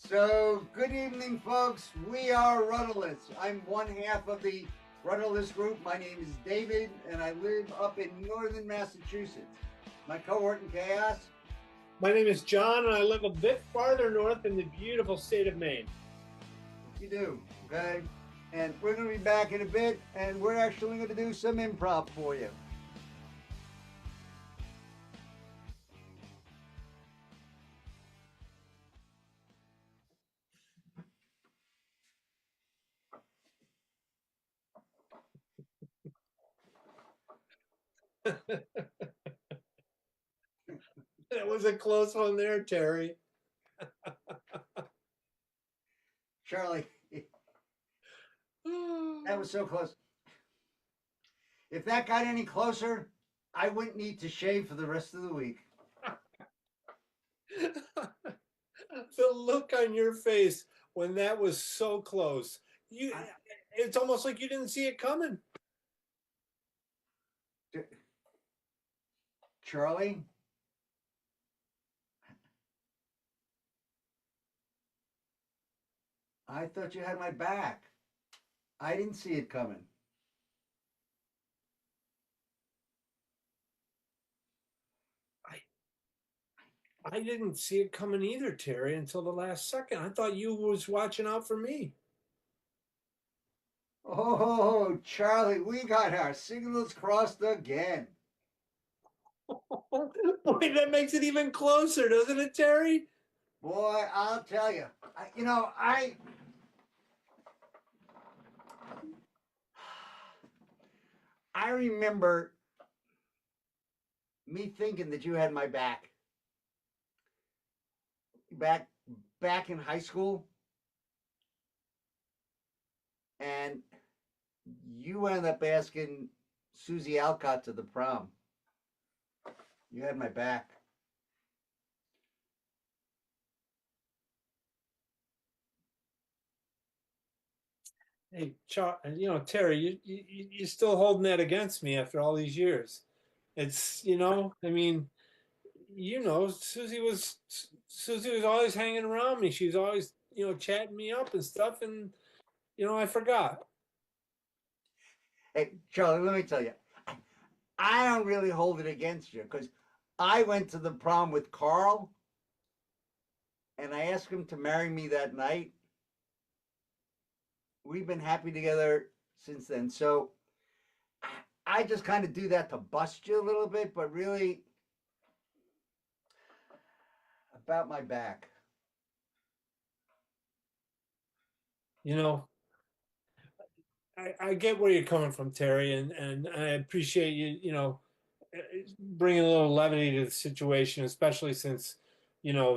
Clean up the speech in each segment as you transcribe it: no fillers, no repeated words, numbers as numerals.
So, good evening, folks. We are Rudderless. I'm one half of the Rudderless group. My name is David, and I live up in northern Massachusetts. My cohort in chaos. My name is John, and I live a bit farther north in the beautiful state of Maine. You do, okay? And we're going to be back in a bit, and we're actually going to do some improv for you. That was a close one there, Terry. Charlie, that was so close. If that got any closer, I wouldn't need to shave for the rest of the week. The look on your face when that was so close. It's almost like you didn't see it coming. Charlie? I thought you had my back. I didn't see it coming. I didn't see it coming either, Terry, until the last second. I thought you was watching out for me. Oh, Charlie, we got our signals crossed again. Boy, that makes it even closer, doesn't it, Terry? Boy, I'll tell you. I remember me thinking that you had my back back in high school, and you ended up asking Susie Alcott to the prom. You had my back. Hey, Terry, you're still holding that against me after all these years. I mean, Susie was always hanging around me. She was always, chatting me up and stuff, and I forgot. Hey, Charlie, let me tell you, I don't really hold it against you because I went to the prom with Carl and I asked him to marry me that night. We've been happy together since then. So I just kind of do that to bust you a little bit, but really about my back. You know, I get where you're coming from, Terry, and I appreciate you, bringing a little levity to the situation, especially since,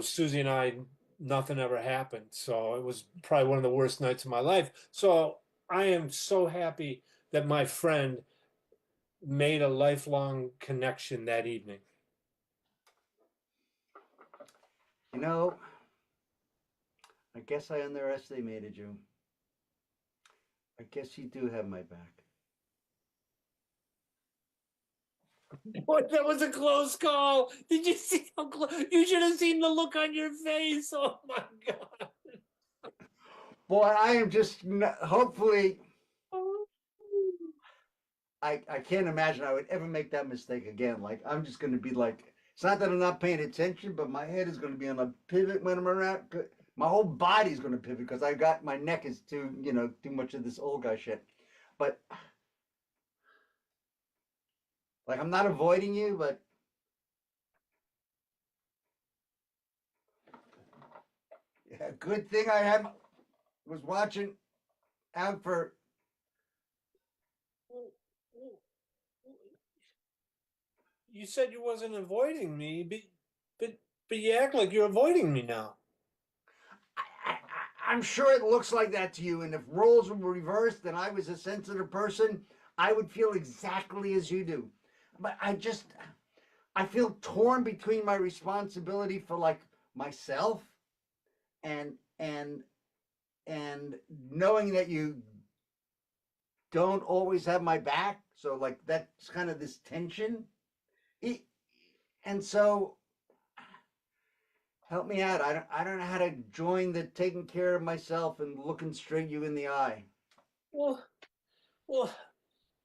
Susie and I, nothing ever happened. So it was probably one of the worst nights of my life. So I am so happy that my friend made a lifelong connection that evening. You know, I guess I underestimated you. I guess you do have my back. Boy, that was a close call. Did you see how close? You should have seen the look on your face. Oh my God. Boy, I am just hopefully. I can't imagine I would ever make that mistake again. Like I'm just going to be like, it's not that I'm not paying attention, but my head is going to be on a pivot when I'm around. My whole body's going to pivot because I got my neck is too much of this old guy shit. But like I'm not avoiding you, but yeah, good thing was watching out for. You said you wasn't avoiding me, but but you act like you're avoiding me now. I'm sure it looks like that to you, and if roles were reversed and I was a sensitive person, I would feel exactly as you do. But I feel torn between my responsibility for like myself and and and knowing that you don't always have my back. So like that's kind of this tension. And so Help me out. I don't know how to join the taking care of myself and looking straight you in the eye. Well, well,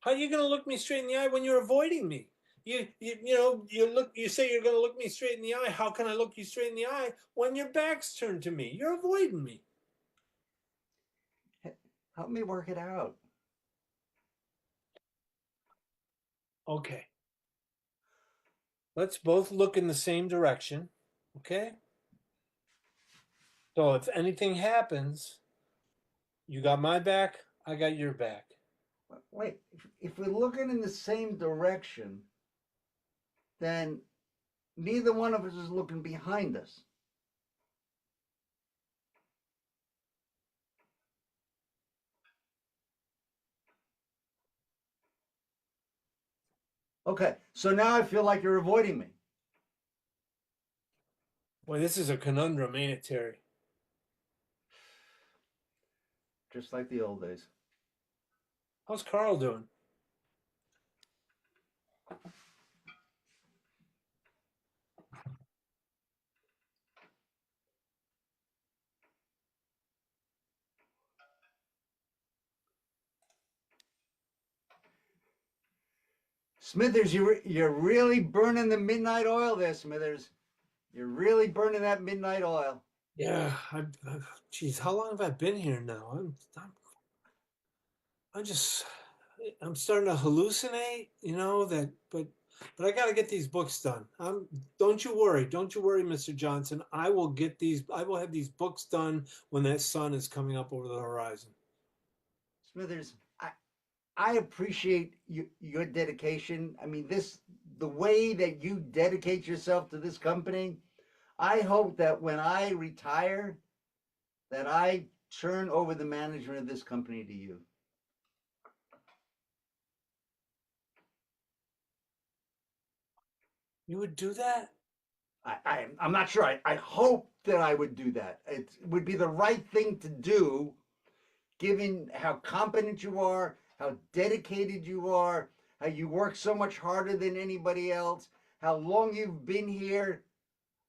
how are you going to look me straight in the eye when you're avoiding me? You say you're going to look me straight in the eye. How can I look you straight in the eye when your back's turned to me? You're avoiding me. Help me work it out. Okay. Let's both look in the same direction. Okay. So if anything happens, you got my back, I got your back. Wait, if we're looking in the same direction, then neither one of us is looking behind us. Okay, so now I feel like you're avoiding me. Boy, this is a conundrum, ain't it, Terry? Just like the old days. How's Carl doing? Smithers, you're really burning the midnight oil there, Smithers. You're really burning that midnight oil. Yeah, geez, how long have I been here now? I'm just, I'm starting to hallucinate, but I got to get these books done. Don't you worry, Mr. Johnson. I will have these books done when that sun is coming up over the horizon. Smithers, I appreciate your dedication. I mean, the way that you dedicate yourself to this company. I hope that when I retire, that I turn over the management of this company to you. You would do that? I'm not sure. I hope that I would do that. It would be the right thing to do, given how competent you are, how dedicated you are, how you work so much harder than anybody else, how long you've been here.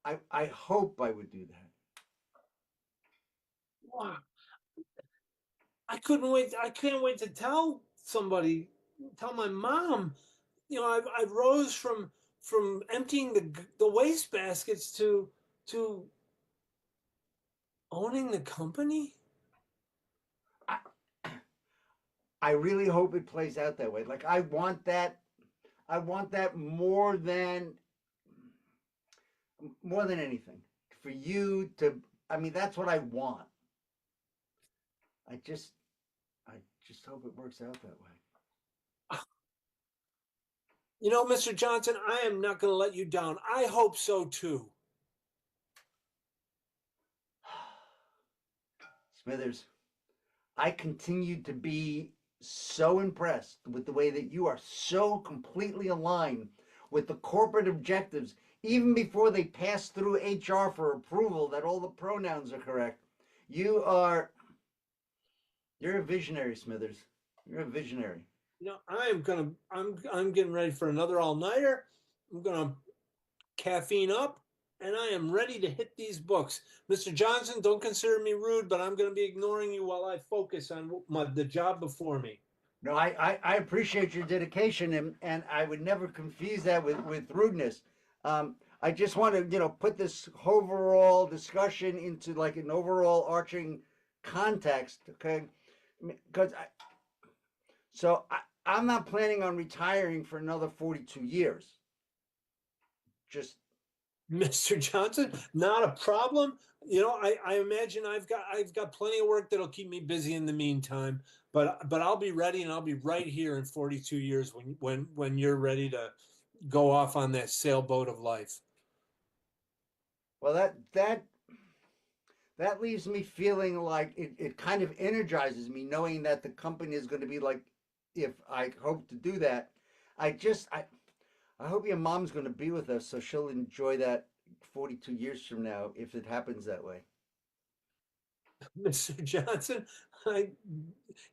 I hope I would do that. Wow. I couldn't wait. I couldn't wait to tell somebody, tell my mom. I rose from emptying the waste baskets to owning the company. I, I really hope it plays out that way. Like I want that. I want that more than anything. For you to, I mean, that's what I want. I just, I just hope it works out that way. Mr. Johnson, I am not going to let you down. I hope so too. Smithers, I continue to be so impressed with the way that you are so completely aligned with the corporate objectives, even before they pass through HR for approval, that all the pronouns are correct. You are, you're a visionary, Smithers. You're a visionary. I'm getting ready for another all-nighter. I'm gonna caffeine up, and I am ready to hit these books. Mr. Johnson, don't consider me rude, but I'm going to be ignoring you while I focus on the job before me. No, I appreciate your dedication, and I would never confuse that with rudeness. I just want to, put this overall discussion into like an overall arching context, okay? Because I'm not planning on retiring for another 42 years. Just Mr. Johnson, not a problem. I imagine I've got plenty of work that'll keep me busy in the meantime. But I'll be ready, and I'll be right here in 42 years when you're ready to go off on that sailboat of life. well, that leaves me feeling like it kind of energizes me knowing that the company is going to be like, if I hope to do that. I hope your mom's going to be with us so she'll enjoy that 42 years from now if it happens that way. Mr. Johnson,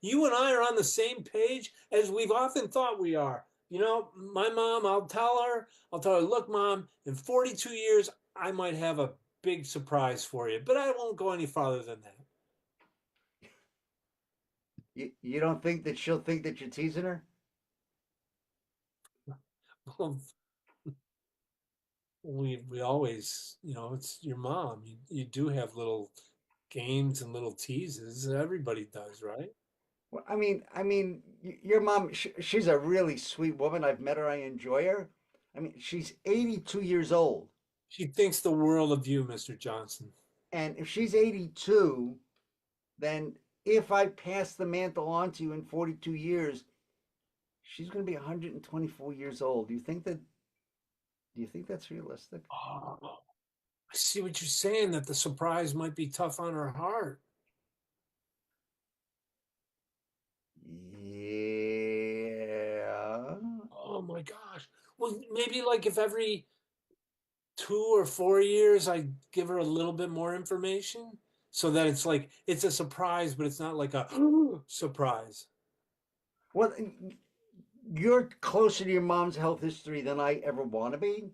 you and I are on the same page as we've often thought we are. My mom, I'll tell her, look, Mom, in 42 years, I might have a big surprise for you, but I won't go any farther than that. You don't think that she'll think that you're teasing her? Well, we always, it's your mom. You do have little games and little teases. Everybody does, right? Well, your mom, she's a really sweet woman. I've met her. I enjoy her. I mean, she's 82 years old. She thinks the world of you, Mr. Johnson. And if she's 82, then if I pass the mantle on to you in 42 years, she's going to be 124 years old. Do you think that's realistic? Oh, I see what you're saying, that the surprise might be tough on her heart. Yeah. Oh my gosh. Well, maybe like if every 2 or 4 years I give her a little bit more information so that it's like it's a surprise, but it's not like a surprise. Well, you're closer to your mom's health history than I ever want to be.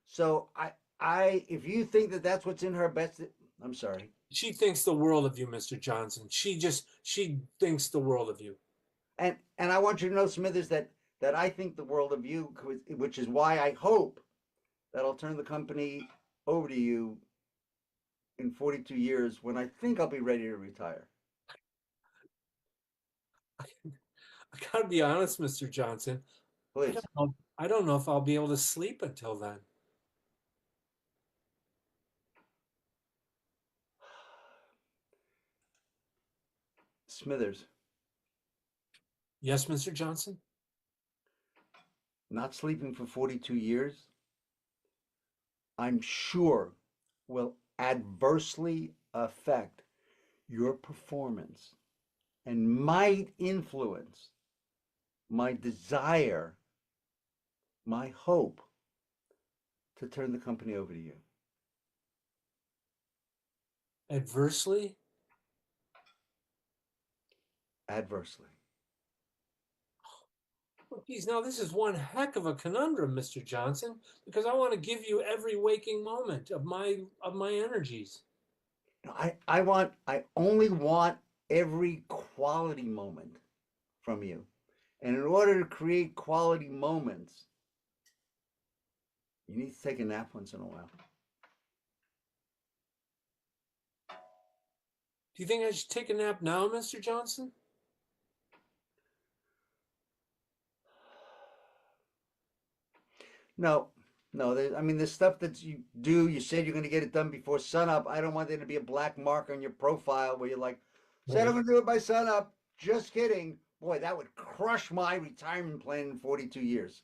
So if you think that that's what's in her best, I'm sorry. She thinks the world of you, Mr. Johnson. She thinks the world of you. And I want you to know, Smithers, that I think the world of you, which is why I hope that I'll turn the company over to you in 42 years when I think I'll be ready to retire. I gotta be honest, Mr. Johnson. I don't Please, know. I don't know if I'll be able to sleep until then. Smithers, Yes, Mr. Johnson? not sleeping for 42 years, I'm sure will adversely affect your performance and might influence my desire, my hope to turn the company over to you. Adversely? Adversely. Well, geez, now this is one heck of a conundrum, Mr. Johnson, because I want to give you every waking moment of my energies. I only want every quality moment from you. And in order to create quality moments, you need to take a nap once in a while. Do you think I should take a nap now, Mr. Johnson? No, no. The stuff that you do, you said you're going to get it done before sunup. I don't want there to be a black mark on your profile where you're like, said I'm Right. going to do it by sunup. Just kidding. Boy, that would crush my retirement plan in 42 years.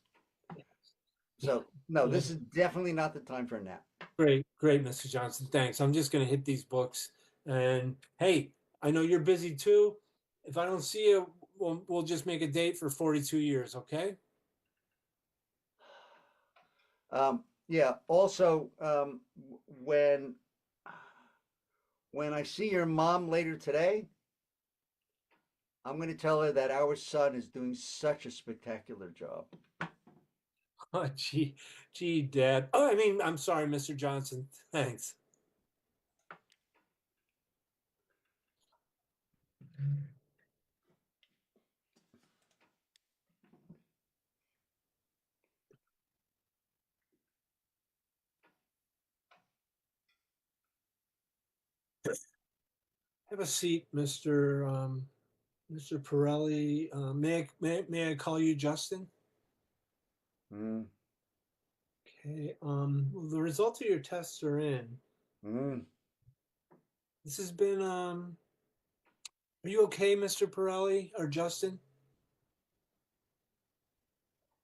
So, no, Yeah. this is definitely not the time for a nap. Great, great, Mr. Johnson. Thanks. I'm just going to hit these books. And hey, I know you're busy too. If I don't see you, we'll just make a date for 42 years, okay? Yeah. Also, when I see your mom later today, I'm going to tell her that our son is doing such a spectacular job. Oh, gee, Dad. Oh, I mean, I'm sorry, Mr. Johnson. Thanks. Have a seat, Mr. Pirelli. May I call you Justin? Mm, Okay. Well, the results of your tests are in. mm. This has been. Are you okay, Mr. Pirelli or Justin?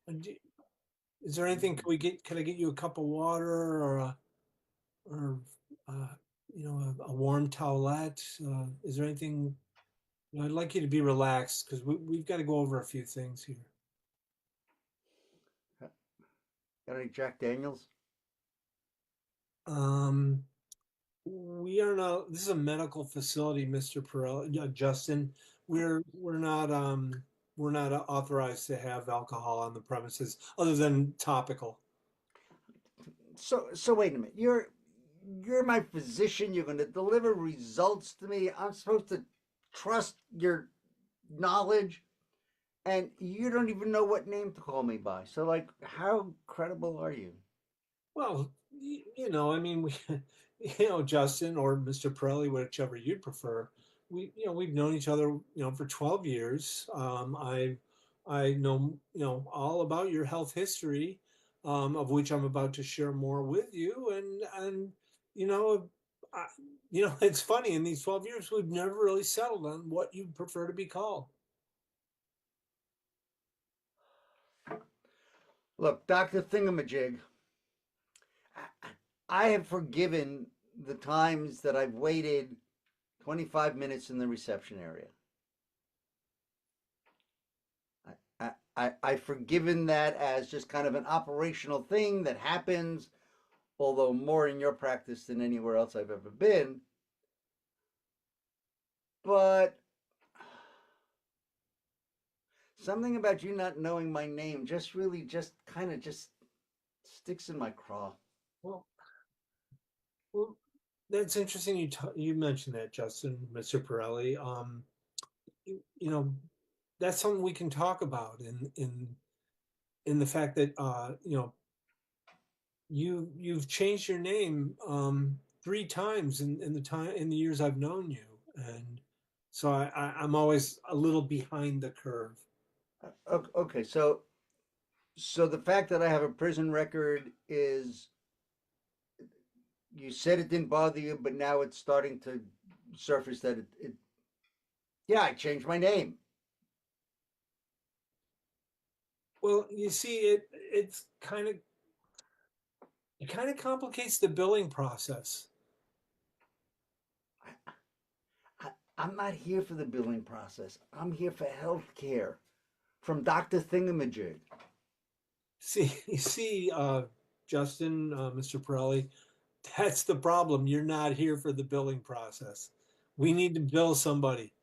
Is there anything? Can I get you a cup of water or uh, a warm towelette? Is there anything? I'd like you to be relaxed because we've got to go over a few things here. Got any Jack Daniels? Um, we are not. This is a medical facility, Mr. Perel, Justin. We're not authorized to have alcohol on the premises other than topical. So wait a minute. you're my physician. You're going to deliver results to me. I'm supposed to trust your knowledge, and you don't even know what name to call me by. So, like, how credible are you? Well, I mean, we, Justin or Mr. Pirelli, whichever you'd prefer, we've known each other, for 12 years. I know, all about your health history, of which I'm about to share more with you. And, you know, I, it's funny, in these 12 years, we've never really settled on what you'd prefer to be called. Look, Dr. Thingamajig, I have forgiven the times that I've waited 25 minutes in the reception area. I've forgiven that as just kind of an operational thing that happens, although more in your practice than anywhere else I've ever been. But something about you not knowing my name just really just kind of just sticks in my craw. Well, well, that's interesting. You mentioned that, Justin, Mr. Pirelli. You know, that's something we can talk about in the fact that you've changed your name three times in the years I've known you, and so I'm always a little behind the curve. Okay, so the fact that I have a prison record is, you said it didn't bother you, but now it's starting to surface that yeah, I changed my name. Well, you see, it kind of complicates the billing process. I'm not here for the billing process. I'm here for health care from Dr. Thingamajig. See, Justin, Mr. Pirelli, that's the problem. You're not here for the billing process. We need to bill somebody.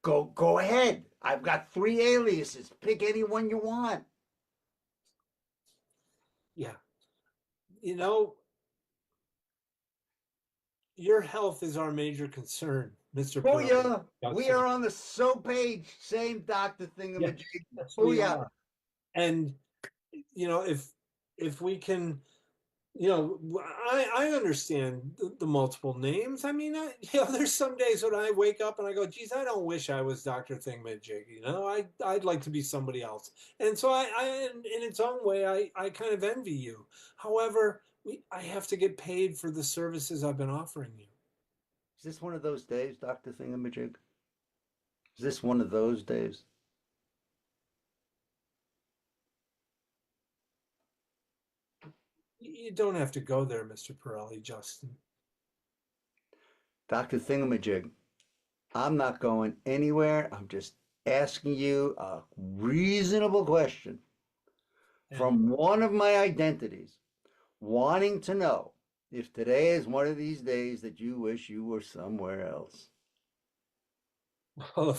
Go ahead. I've got three aliases. Pick any one you want. Yeah. You know, your health is our major concern, Mr. Pirelli. Booyah! We Justin. are on the so page. Same Dr. Yes, Thingamajig. yes, we Booyah! are. And if we can, I understand the multiple names. I mean, there's some days when I wake up and I go, geez, I don't wish I was Dr. Thingamajig. I'd like to be somebody else. And so in its own way, I kind of envy you. However, I have to get paid for the services I've been offering you. Is this one of those days, Dr. Thingamajig? Is this one of those days? You don't have to go there, Mr. Pirelli, Justin. Dr. Thingamajig, I'm not going anywhere. I'm just asking you a reasonable question And from one of my identities, wanting to know if today is one of these days that you wish you were somewhere else. well,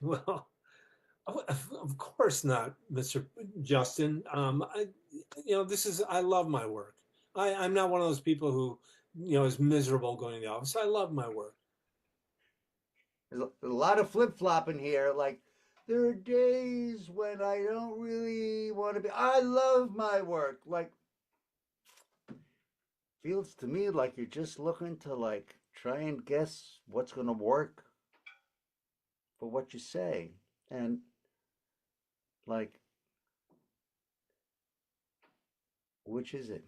well, of course not, Mr. Justin. I love my work. I'm not one of those people who, is miserable going to the office. I love my work. There's a lot of flip flopping here. Like, there are days when I don't really want to be. I love my work. Like, feels to me like you're just looking to like try and guess what's going to work for what you say. And like, which is it?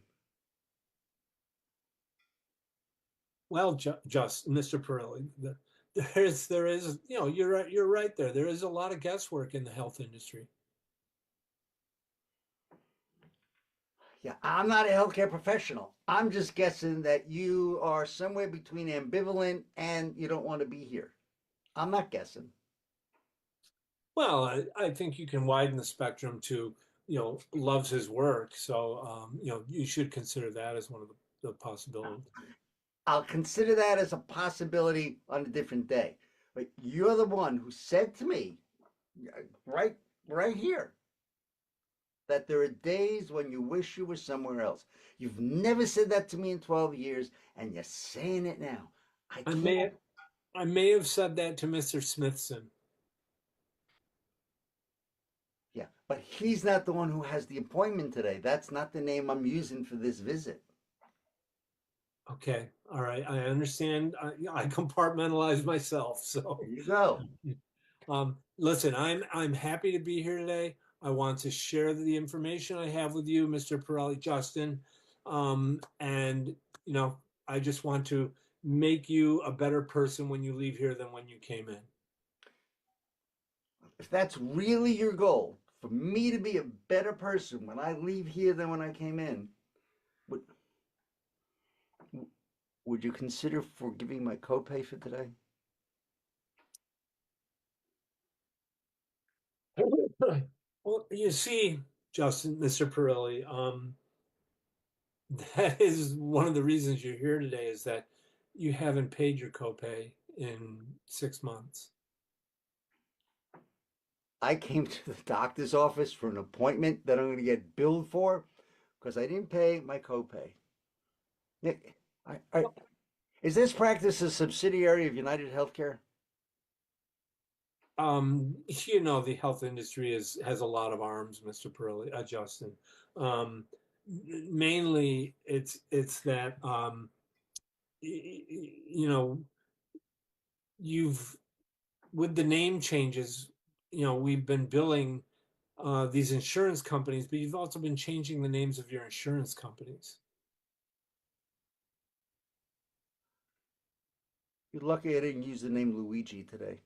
Well, just Mr. Pirelli, there is, you're right there. There is a lot of guesswork in the health industry. Yeah, I'm not a healthcare professional. I'm just guessing that you are somewhere between ambivalent and you don't want to be here. I'm not guessing. Well, I think you can widen the spectrum to, loves his work. So, you should consider that as one of the possibilities. I'll consider that as a possibility on a different day. But you're the one who said to me, right, right here, that there are days when you wish you were somewhere else. You've never said that to me in 12 years, and you're saying it now. I I can't. may I may have said that to Mr. Smithson. Yeah, but he's not the one who has the appointment today. That's not the name I'm using for this visit. Okay, all right, I understand. I compartmentalize myself, There so you go. listen, I'm happy to be here today. I want to share the information I have with you, Mr. Pirelli, Justin, and I just want to make you a better person when you leave here than when you came in. If that's really your goal, for me to be a better person when I leave here than when I came in, would, would you consider forgiving my copay for today? Well, you see, Justin, Mr. Pirelli, that is one of the reasons you're here today is that you haven't paid your copay in 6 months. I came to the doctor's office for an appointment that I'm going to get billed for because I didn't pay my copay. Nick, is this practice a subsidiary of United Healthcare? The health industry has a lot of arms, Mr. Pearlie, Justin. Um, Mainly, it's that you know you've with the name changes. We've been billing these insurance companies, but you've also been changing the names of your insurance companies. You're lucky I didn't use the name Luigi today.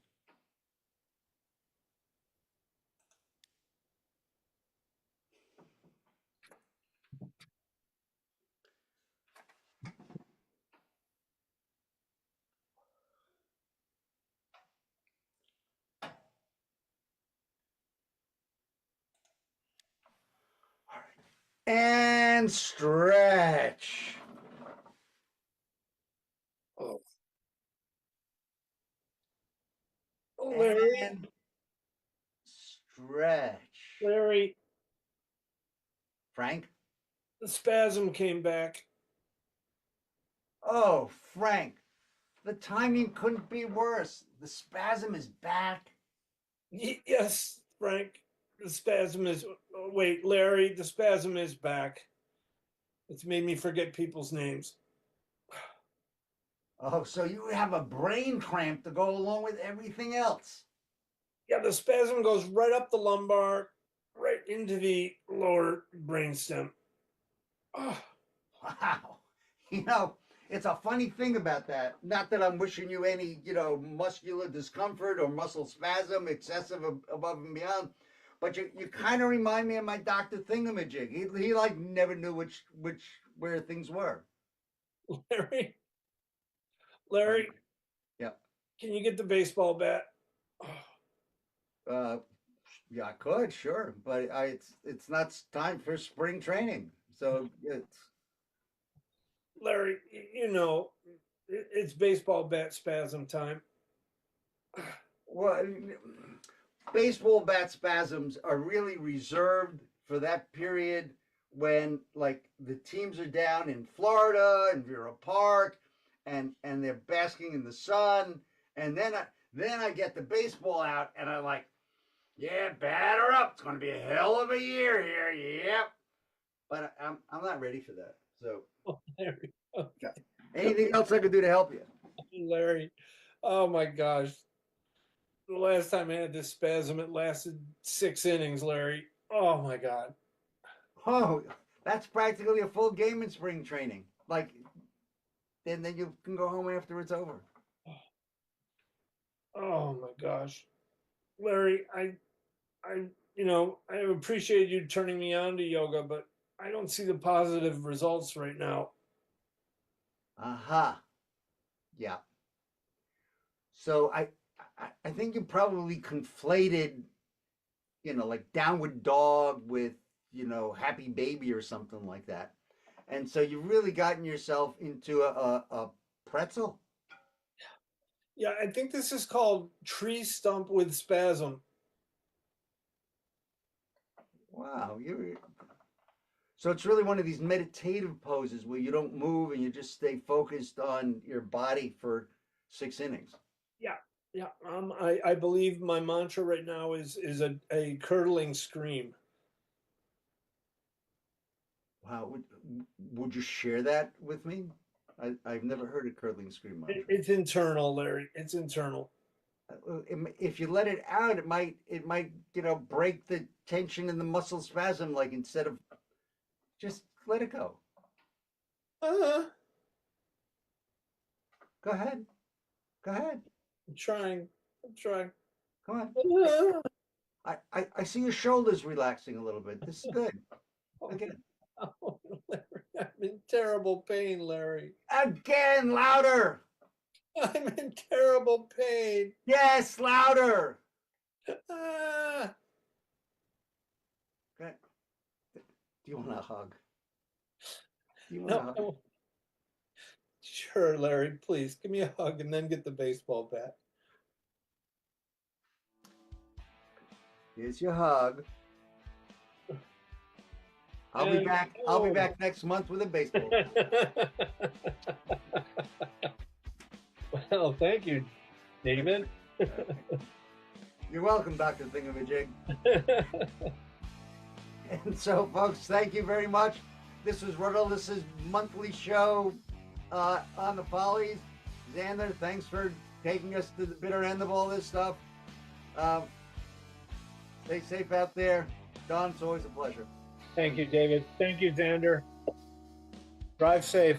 All right. And stretch. Oh, Larry, And stretch. Larry, Frank? the spasm came back. Oh, Frank. The timing couldn't be worse. The spasm is back. Yes, Frank, the spasm is. Oh, wait, Larry, the spasm is back. It's made me forget people's names. Oh, so you have a brain cramp to go along with everything else. Yeah, the spasm goes right up the lumbar, right into the lower brainstem. Oh, Wow. You know, it's a funny thing about that. Not that I'm wishing you any, muscular discomfort or muscle spasm excessive above and beyond, but you kind of remind me of my Dr. Thingamajig. He like never knew where things were. Larry, Frank. Larry, Yeah. can you get the baseball bat? Oh, Uh, yeah, I could, sure, but it's not time for spring training. So it's Larry, it's baseball bat spasm time. well, baseball bat spasms are really reserved for that period when like the teams are down in Florida and Vera Park and they're basking in the sun and then I get the baseball out and I like yeah batter up, it's going to be a hell of a year here, yep, but I'm not ready for that. So Oh, Larry, yeah. Anything else I could do to help you? Larry, oh my gosh. The last time I had this spasm, it lasted 6 innings, Larry. Oh my God. Oh, that's practically a full game in spring training. Like, and then you can go home after it's over. Oh my gosh. Larry, I appreciate you turning me on to yoga, but I don't see the positive results right now. Aha. Uh-huh. Yeah. So I think you probably conflated, like downward dog with, happy baby or something like that. And so you've really gotten yourself into a pretzel. Yeah, I think this is called tree stump with spasm. Wow, you. So it's really one of these meditative poses where you don't move and you just stay focused on your body for 6 innings. Yeah, yeah. I believe my mantra right now is a curdling scream. Wow, would you share that with me? I've never heard a curdling scream mantra. It's internal, Larry. It's internal. If you let it out, it might break the tension in the muscle spasm. Like instead of just let it go. Uh, Go ahead. Go ahead. I'm trying. I'm trying. Come on. Uh, I see your shoulders relaxing a little bit. This is good. Again. oh, Larry, I'm in terrible pain, Larry. Again, louder. I'm in terrible pain. Yes, louder. Ah. Okay. Do you want a hug? Do you want a hug? No. Sure, Larry, please give me a hug and then get the baseball bat. Here's your hug. I'll be back. I'll be back next month with a baseball. Well, thank you, David. You're welcome, Dr. Thingamajig. And so, folks, thank you very much. This was Rudderless's monthly show on the Follies. Xander, thanks for taking us to the bitter end of all this stuff. Stay safe out there. Don, it's always a pleasure. Thank you, David. Thank you, Xander. Drive safe.